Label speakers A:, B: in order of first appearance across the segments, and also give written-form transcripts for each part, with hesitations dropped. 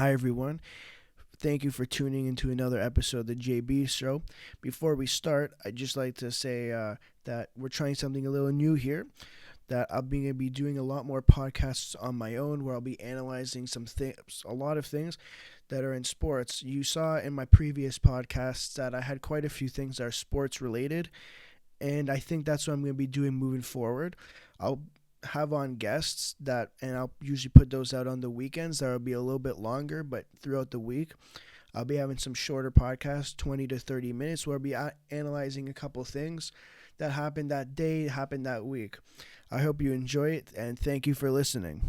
A: Hi, everyone. Thank you for tuning into another episode of the JB Show. Before we start, I'd just like to say that we're trying something a little new here. That I'll be doing a lot more podcasts on my own, where I'll be analyzing a lot of things that are in sports. You saw in my previous podcasts that I had quite a few things that are sports related, and I think that's what I'm going to be doing moving forward. I'll have on guests and I'll usually put those out on the weekends. That'll be a little bit longer, but throughout the week, I'll be having some shorter podcasts, 20 to 30 minutes, where I'll be analyzing a couple things that happened that day, happened that week. I hope you enjoy it, and thank you for listening.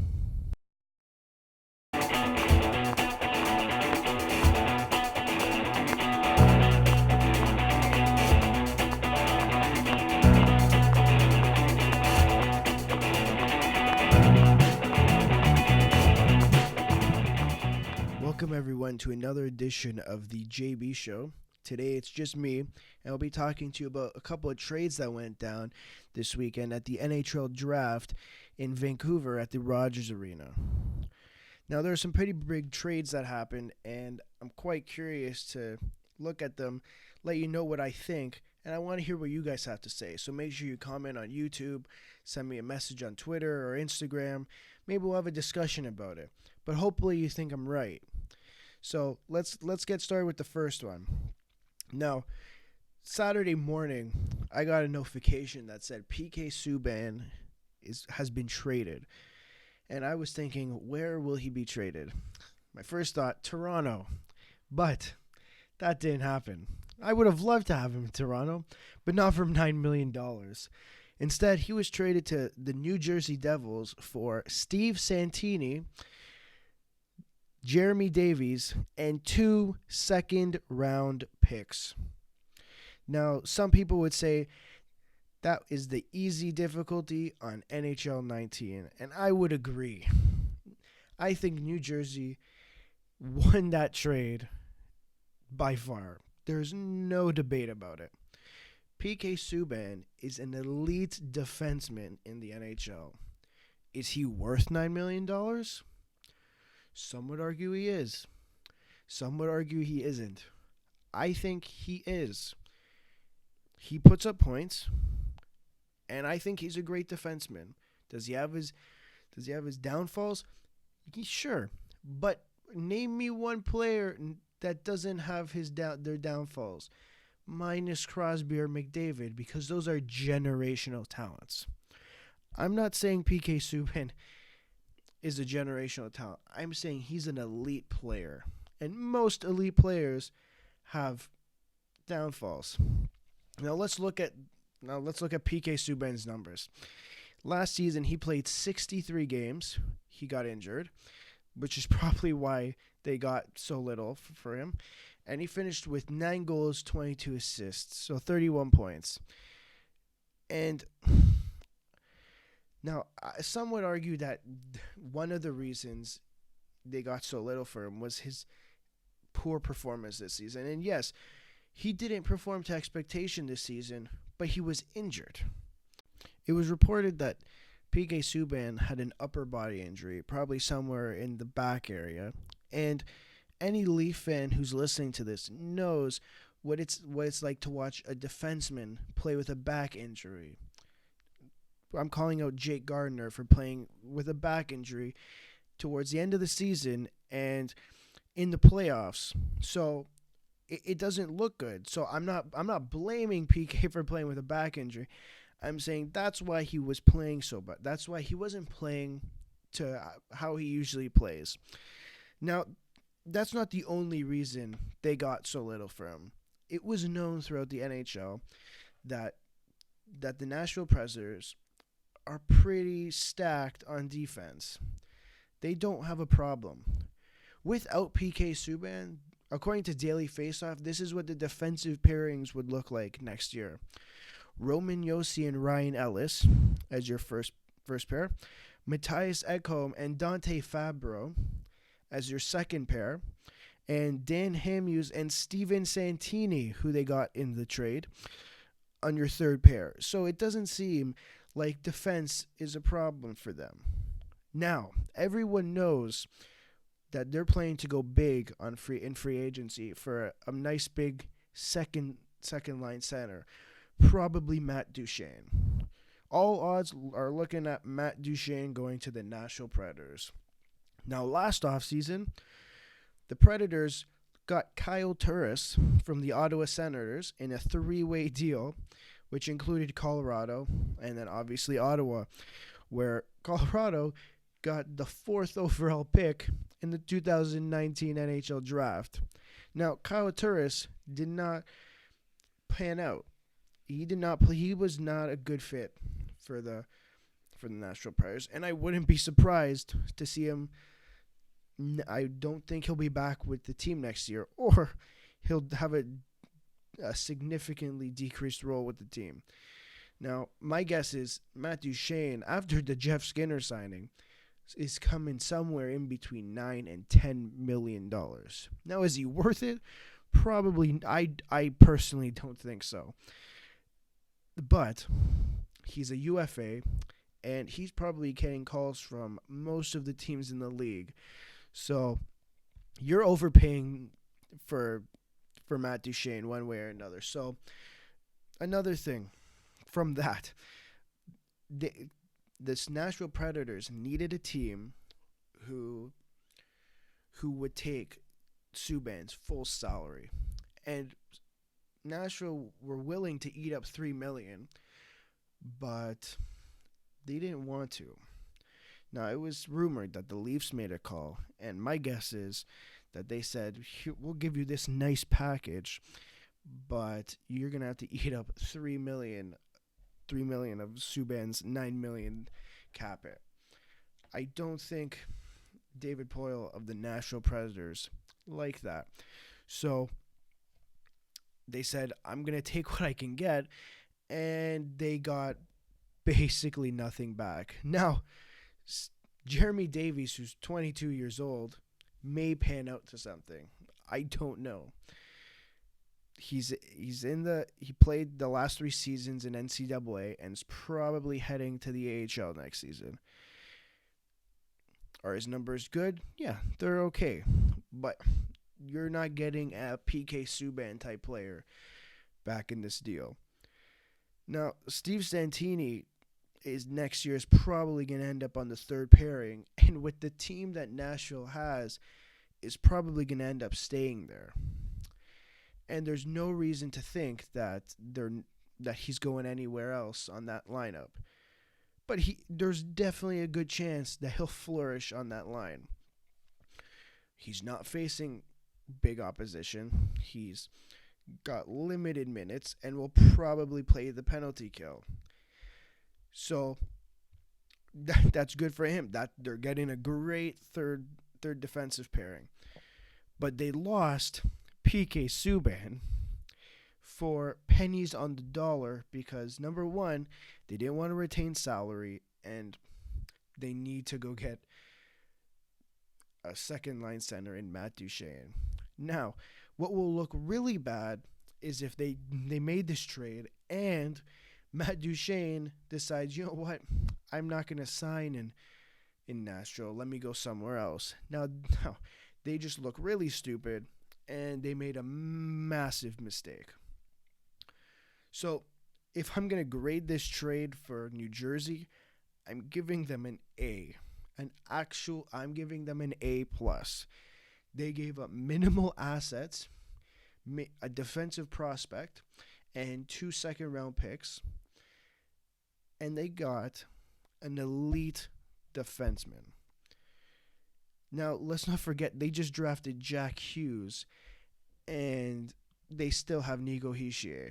A: Welcome everyone to another edition of the JB Show. Today it's just me, and I'll be talking to you about a couple of trades that went down this weekend at the NHL Draft in Vancouver at the Rogers Arena. Now there are some pretty big trades that happened, and I'm quite curious to look at them, let you know what I think, and I want to hear what you guys have to say. So make sure you comment on YouTube, send me a message on Twitter or Instagram. Maybe we'll have a discussion about it, but hopefully you think I'm right. So let's get started with the first one. Now, Saturday morning, I got a notification that said PK Subban has been traded. And I was thinking, where will he be traded? My first thought, Toronto. But that didn't happen. I would have loved to have him in Toronto, but not for $9 million. Instead, he was traded to the New Jersey Devils for Steve Santini, Jeremy Davies, and 2 second-round picks. Now, some people would say that is the easy difficulty on NHL 19, and I would agree. I think New Jersey won that trade by far. There's no debate about it. PK Subban is an elite defenseman in the NHL. Is he worth $9 million? Some would argue he is. Some would argue he isn't. I think he is. He puts up points, and I think he's a great defenseman. Does he have his downfalls? Sure, but name me one player that doesn't have their downfalls, minus Crosby or McDavid, because those are generational talents. I'm not saying PK Subban is a generational talent. I'm saying he's an elite player, and most elite players have downfalls. Now let's look at PK Subban's numbers. Last season he played 63 games. He got injured, which is probably why they got so little for him. And he finished with 9 goals, 22 assists, so 31 points. And now, some would argue that one of the reasons they got so little for him was his poor performance this season. And yes, he didn't perform to expectation this season, but he was injured. It was reported that PK Subban had an upper body injury, probably somewhere in the back area. And any Leaf fan who's listening to this knows what it's like to watch a defenseman play with a back injury. I'm calling out Jake Gardiner for playing with a back injury towards the end of the season and in the playoffs. So it doesn't look good. So I'm not blaming PK for playing with a back injury. I'm saying that's why he was playing so bad. That's why he wasn't playing to how he usually plays. Now, that's not the only reason they got so little for him. It was known throughout the NHL that the Nashville Predators are pretty stacked on defense. They don't have a problem. Without PK Subban, according to Daily Faceoff, this is what the defensive pairings would look like next year. Roman Josi and Ryan Ellis as your first pair. Matthias Ekholm and Dante Fabro as your second pair. And Dan Hamhuis and Steven Santini, who they got in the trade, on your third pair. So it doesn't seem like defense is a problem for them. Now, everyone knows that they're planning to go big on free agency for a nice big second line center, probably Matt Duchene. All odds are looking at Matt Duchene going to the Nashville Predators. Now, last offseason, the Predators got Kyle Turris from the Ottawa Senators in a three-way deal, which included Colorado and then obviously Ottawa, where Colorado got the 4th overall pick in the 2019 NHL Draft. Now, Kyle Turris did not pan out. He did not play. He was not a good fit for the Nashville Predators, and I wouldn't be surprised to see him. I don't think he'll be back with the team next year, or he'll have a significantly decreased role with the team. Now, my guess is Matt Duchene, after the Jeff Skinner signing, is coming somewhere in between $9 and $10 million. Now, is he worth it? Probably. I personally don't think so. But he's a UFA, and he's probably getting calls from most of the teams in the league. So you're overpaying for Matt Duchene one way or another. So another thing from that, this Nashville Predators needed a team who would take Subban's full salary, and Nashville were willing to eat up $3 million, but they didn't want to. Now, it was rumored that the Leafs made a call, and my guess is that they said, we'll give you this nice package, but you're going to have to eat up $3 million of Subban's $9 million cap hit. I don't think David Poile of the Nashville Predators like that. So they said, I'm going to take what I can get, and they got basically nothing back. Now, Jeremy Davies, who's 22 years old, may pan out to something. I don't know. He played the last 3 seasons in NCAA and is probably heading to the AHL next season. Are his numbers good? Yeah, they're okay. But you're not getting a PK Subban type player back in this deal. Now, Steve Santini next year is probably going to end up on the 3rd pairing, and with the team that Nashville has, is probably going to end up staying there. And there's no reason to think that he's going anywhere else on that lineup. But there's definitely a good chance that he'll flourish on that line. He's not facing big opposition. He's got limited minutes and will probably play the penalty kill. So that's good for him. That they're getting a great third defensive pairing. But they lost PK Subban for pennies on the dollar because, number one, they didn't want to retain salary, and they need to go get a second-line center in Matt Duchene. Now, what will look really bad is if they made this trade and Matt Duchene decides, you know what, I'm not going to sign in Nashville. Let me go somewhere else. Now, they just look really stupid, and they made a massive mistake. So, if I'm going to grade this trade for New Jersey, I'm giving them an A. I'm giving them an A+. They gave up minimal assets, a defensive prospect, and 2 second-round picks, and they got an elite defenseman. Now, let's not forget, they just drafted Jack Hughes, and they still have Nico Hischier,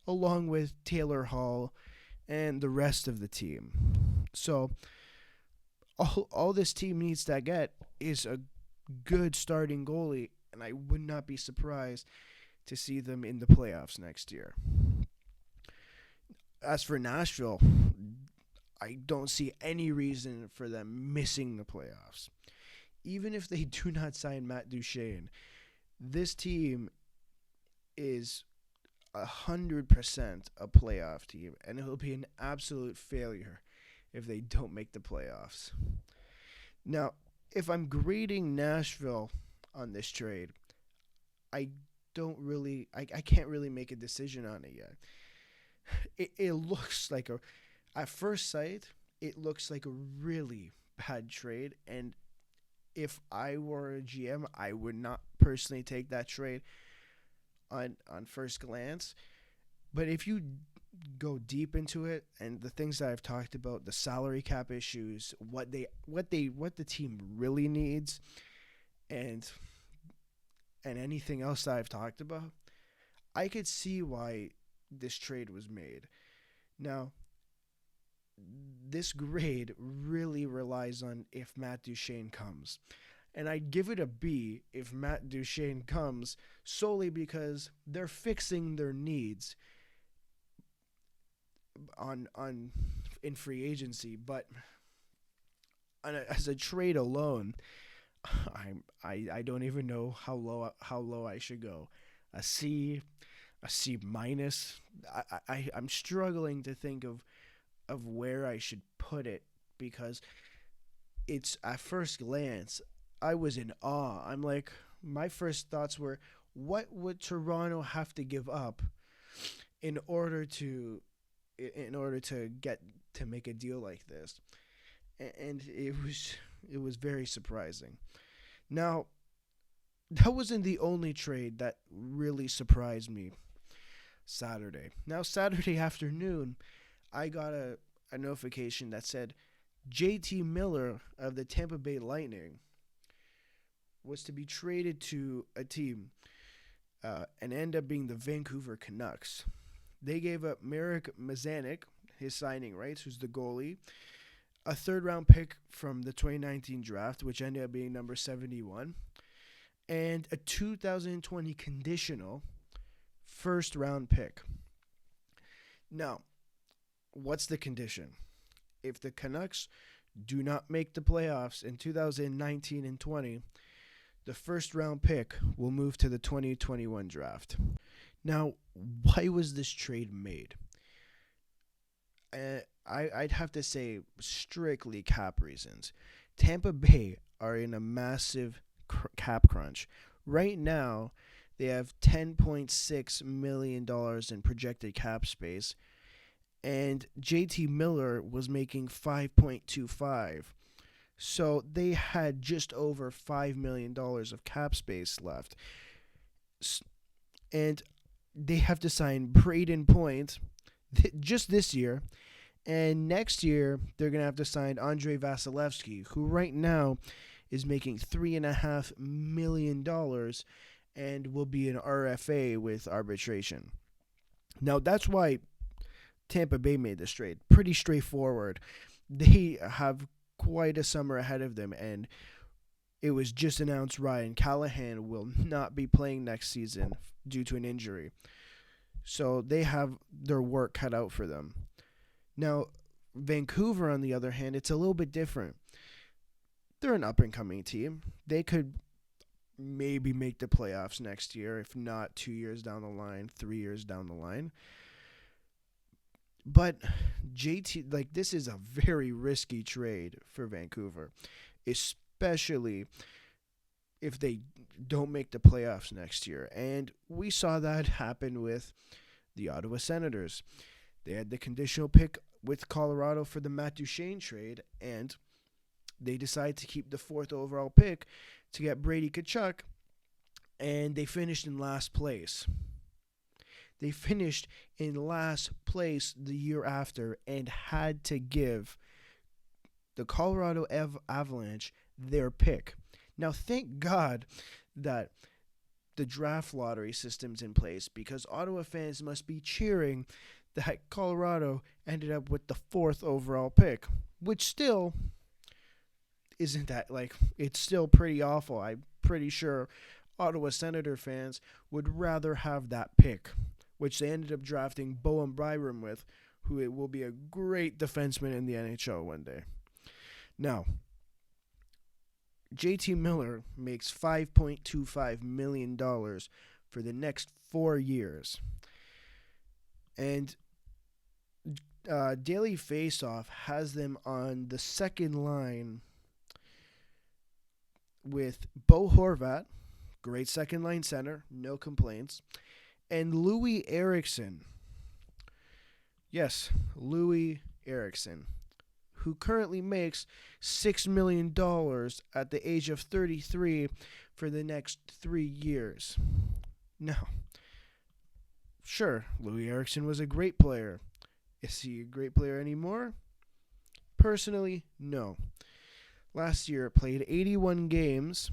A: along with Taylor Hall and the rest of the team. So, all this team needs to get is a good starting goalie, and I would not be surprised to see them in the playoffs next year. As for Nashville, I don't see any reason for them missing the playoffs. Even if they do not sign Matt Duchene, this team is 100% a playoff team, and it will be an absolute failure if they don't make the playoffs. Now, if I'm grading Nashville on this trade, I I can't really make a decision on it yet. It looks like a, at first sight, it looks like a really bad trade. And if I were a GM, I would not personally take that trade on first glance. But if you go deep into it and the things that I've talked about, the salary cap issues, what the team really needs, and anything else that I've talked about, I could see why this trade was made. Now, this grade really relies on if Matt Duchene comes. And I'd give it a B if Matt Duchene comes, solely because they're fixing their needs on in free agency, but as a trade alone, I don't even know how low I should go. A C, a C minus. I'm struggling to think of where I should put it, because it's, at first glance, I was in awe. I'm like, my first thoughts were, what would Toronto have to give up in order to get to make a deal like this? And it was very surprising. Now, that wasn't the only trade that really surprised me Saturday. Now, Saturday afternoon, I got a notification that said JT Miller of the Tampa Bay Lightning was to be traded to a team and end up being the Vancouver Canucks. They gave up Marek Mazanik, his signing rights, who's the goalie, a third-round pick from the 2019 draft, which ended up being number 71, and a 2020 conditional first-round pick. Now, what's the condition? If the Canucks do not make the playoffs in 2019 and 20, the first-round pick will move to the 2021 draft. Now, why was this trade made? I'd have to say strictly cap reasons. Tampa Bay are in a massive cap crunch. Right now, they have $10.6 million in projected cap space, and JT Miller was making 5.25. So they had just over $5 million of cap space left. And they have to sign Braden Point just this year. And next year, they're going to have to sign Andrei Vasilevsky, who right now is making $3.5 million and will be an RFA with arbitration. Now, that's why Tampa Bay made this trade. Pretty straightforward. They have quite a summer ahead of them, and it was just announced Ryan Callahan will not be playing next season due to an injury. So they have their work cut out for them. Now, Vancouver, on the other hand, it's a little bit different. They're an up-and-coming team. They could maybe make the playoffs next year, if not 2 years down the line, 3 years down the line. But JT, this is a very risky trade for Vancouver, especially if they don't make the playoffs next year. And we saw that happen with the Ottawa Senators. They had the conditional pick with Colorado for the Matt Duchene trade, and they decided to keep the 4th overall pick to get Brady Tkachuk, and they finished in last place. They finished in last place the year after and had to give the Colorado Avalanche their pick. Now, thank God that the draft lottery system's in place, because Ottawa fans must be cheering that Colorado ended up with the 4th overall pick, which still isn't that, it's still pretty awful. I'm pretty sure Ottawa Senator fans would rather have that pick, which they ended up drafting Bowen Byram with, who it will be a great defenseman in the NHL one day. Now, JT Miller makes $5.25 million for the next 4 years. And Daily Faceoff has them on the second line with Bo Horvat, great second line center, no complaints, and Louis Eriksson. Yes, Louis Eriksson, who currently makes $6 million at the age of 33 for the next 3 years. Now, sure, Louis Eriksson was a great player. Is he a great player anymore? Personally, no. Last year, played 81 games,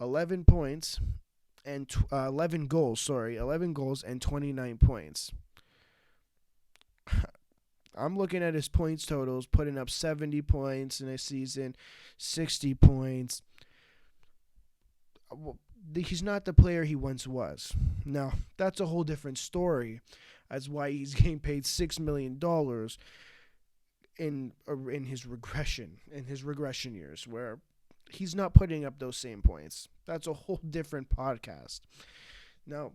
A: 11 points, and 11 goals. 11 goals and 29 points. I'm looking at his points totals, putting up 70 points in a season, 60 points. He's not the player he once was. Now, that's a whole different story as why he's getting paid $6 million in his regression years, where he's not putting up those same points. That's a whole different podcast. Now,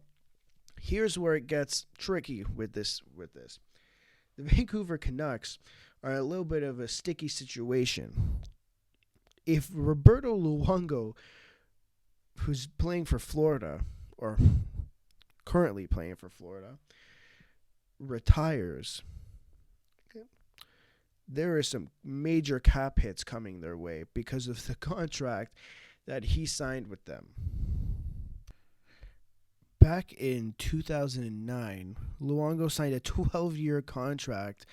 A: here's where it gets tricky with this. The Vancouver Canucks are a little bit of a sticky situation. If Roberto Luongo, who's playing for Florida, or currently playing for Florida, retires, there are some major cap hits coming their way because of the contract that he signed with them. Back in 2009, Luongo signed a 12-year contract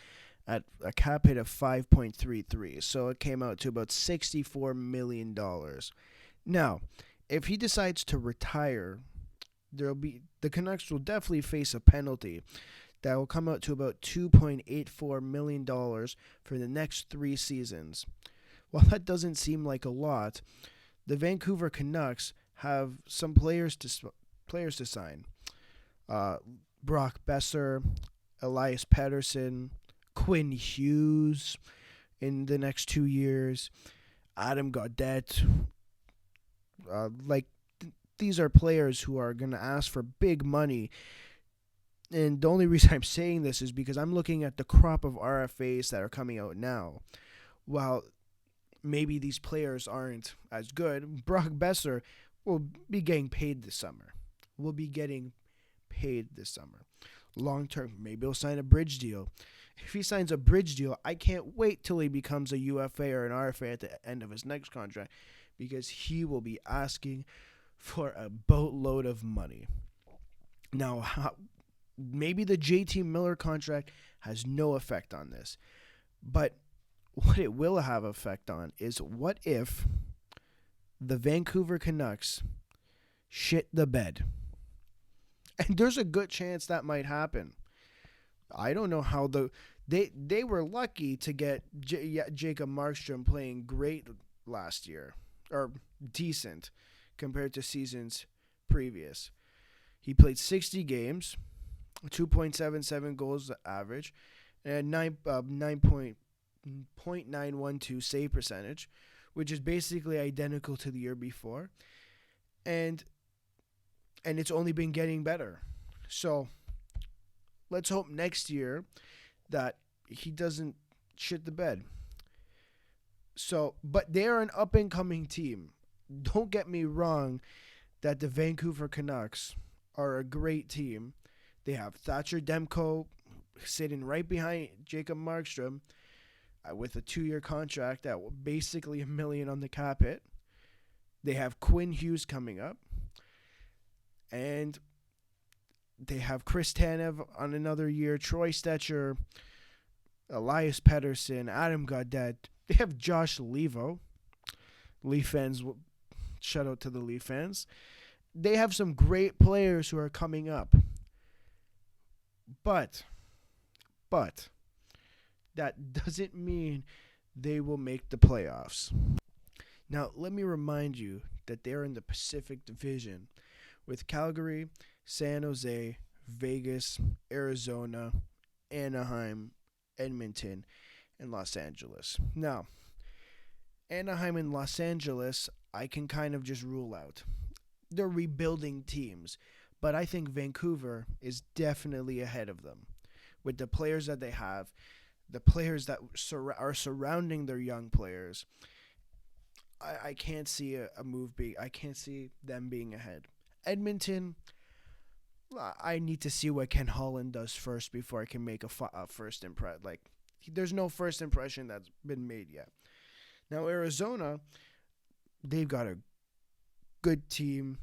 A: at a cap hit of 5.33, so it came out to about $64 million. Now, if he decides to retire, the Canucks will definitely face a penalty that will come out to about $2.84 million for the next 3 seasons. While that doesn't seem like a lot, the Vancouver Canucks have some players to sign. Brock Besser, Elias Pettersson, Quinn Hughes in the next 2 years, Adam Gaudette. These are players who are going to ask for big money. And the only reason I'm saying this is because I'm looking at the crop of RFAs that are coming out now. While maybe these players aren't as good, Brock Besser will be getting paid this summer. Long term, maybe he'll sign a bridge deal. If he signs a bridge deal, I can't wait till he becomes a UFA or an RFA at the end of his next contract, because he will be asking for a boatload of money. Now, maybe the JT Miller contract has no effect on this, but what it will have effect on is, what if the Vancouver Canucks shit the bed? And there's a good chance that might happen. I don't know how they were lucky to get Jacob Markstrom playing great last year, or decent compared to seasons previous. He played 60 games, 2.77 goals average, and 9.912 save percentage, which is basically identical to the year before. And it's only been getting better. So let's hope next year that he doesn't shit the bed. But they're an up-and-coming team. Don't get me wrong that the Vancouver Canucks are a great team. They have Thatcher Demko sitting right behind Jacob Markstrom with a 2-year contract at basically $1 million on the cap hit. They have Quinn Hughes coming up. And they have Chris Tanev on another year, Troy Stetcher, Elias Pettersson, Adam Gaudette. They have Josh Levo. Leaf fans, shout out to the Leaf fans. They have some great players who are coming up. But that doesn't mean they will make the playoffs. Now, let me remind you that they're in the Pacific Division with Calgary, San Jose, Vegas, Arizona, Anaheim, Edmonton, and Los Angeles. Now, Anaheim and Los Angeles, I can kind of just rule out. They're rebuilding teams, but I think Vancouver is definitely ahead of them. With the players that they have, the players that are surrounding their young players, I can't see a move being. I can't see them being ahead. Edmonton, I need to see what Ken Holland does first before I can make a first impression. Like, there's no first impression that's been made yet. Now, Arizona, they've got a good team,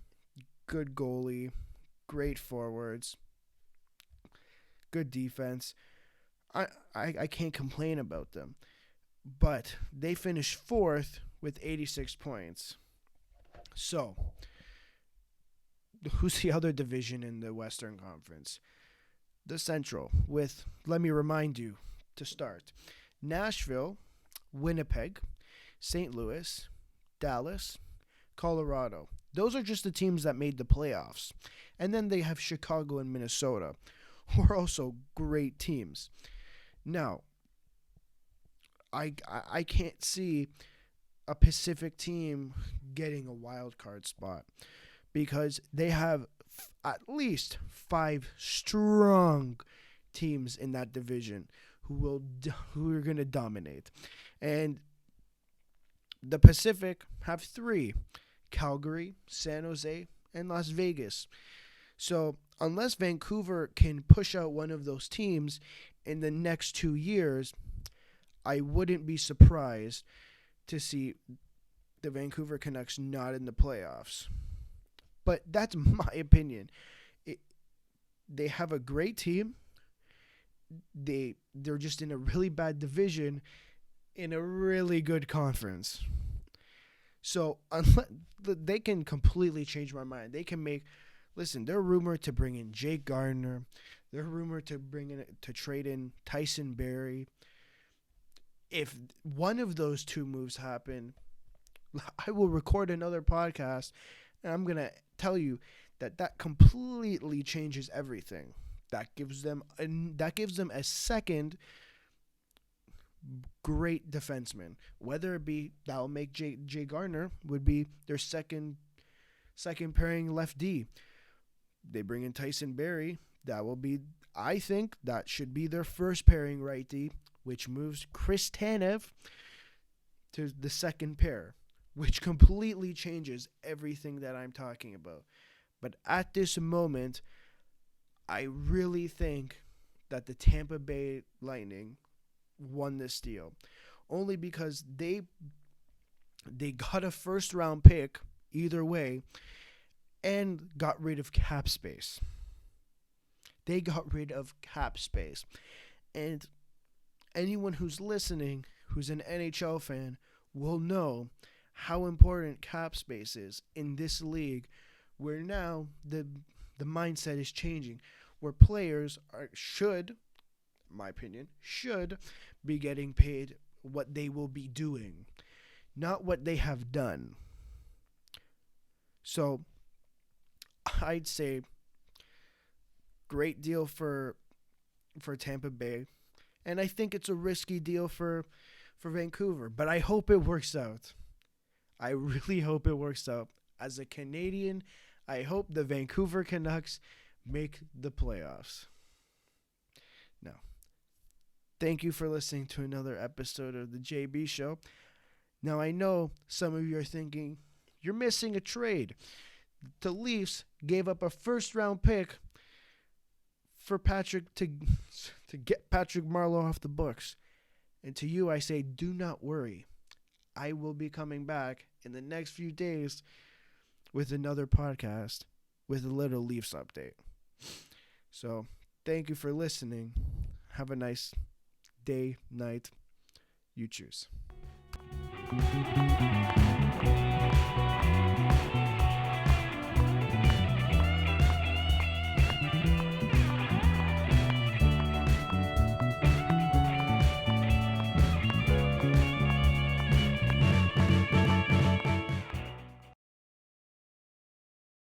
A: good goalie, great forwards, good defense. I can't complain about them. But they finished fourth with 86 points. So, who's the other division in the Western Conference? The Central, with, let me remind you to start, Nashville, Winnipeg, St. Louis, Dallas, Colorado. Those are just the teams that made the playoffs. And then they have Chicago and Minnesota, who are also great teams. Now, I can't see a Pacific team getting a wild card spot because they have at least 5 strong teams in that division who are going to dominate. And the Pacific have 3: Calgary, San Jose, and Las Vegas. So unless Vancouver can push out one of those teams in the next 2 years, I wouldn't be surprised to see the Vancouver Canucks not in the playoffs. But that's my opinion. They have a great team. They're just in a really bad division in a really good conference. So unless they can completely change my mind. They can make. Listen, they're rumored to bring in Jake Gardiner. They're rumored to trade in Tyson Barrie. If one of those two moves happen, I will record another podcast, and I'm going to tell you that completely changes everything. That gives them a second great defenseman. Whether it be that will make Jay Gardner would be their second pairing left D. They bring in Tyson Barrie. That will be, I think, that should be their first pairing right D, which moves Chris Tanev to the second pair, which completely changes everything that I'm talking about. But at this moment, I really think that the Tampa Bay Lightning won this deal, only because they got a first-round pick either way and got rid of cap space. They got rid of cap space. And anyone who's listening, who's an NHL fan, will know how important cap space is in this league, where now the mindset is changing, where players should, in my opinion, should be getting paid what they will be doing, not what they have done. So I'd say great deal for Tampa Bay, and I think it's a risky deal for Vancouver, but I hope it works out. I really hope it works out. As a Canadian, I hope the Vancouver Canucks make the playoffs. Now, thank you for listening to another episode of the JB Show. Now, I know some of you are thinking, you're missing a trade. The Leafs gave up a first-round pick for Patrick to get Patrick Marleau off the books. And to you, I say, do not worry. I will be coming back in the next few days with another podcast with a little Leafs update. So, thank you for listening. Have a nice day, night. You choose.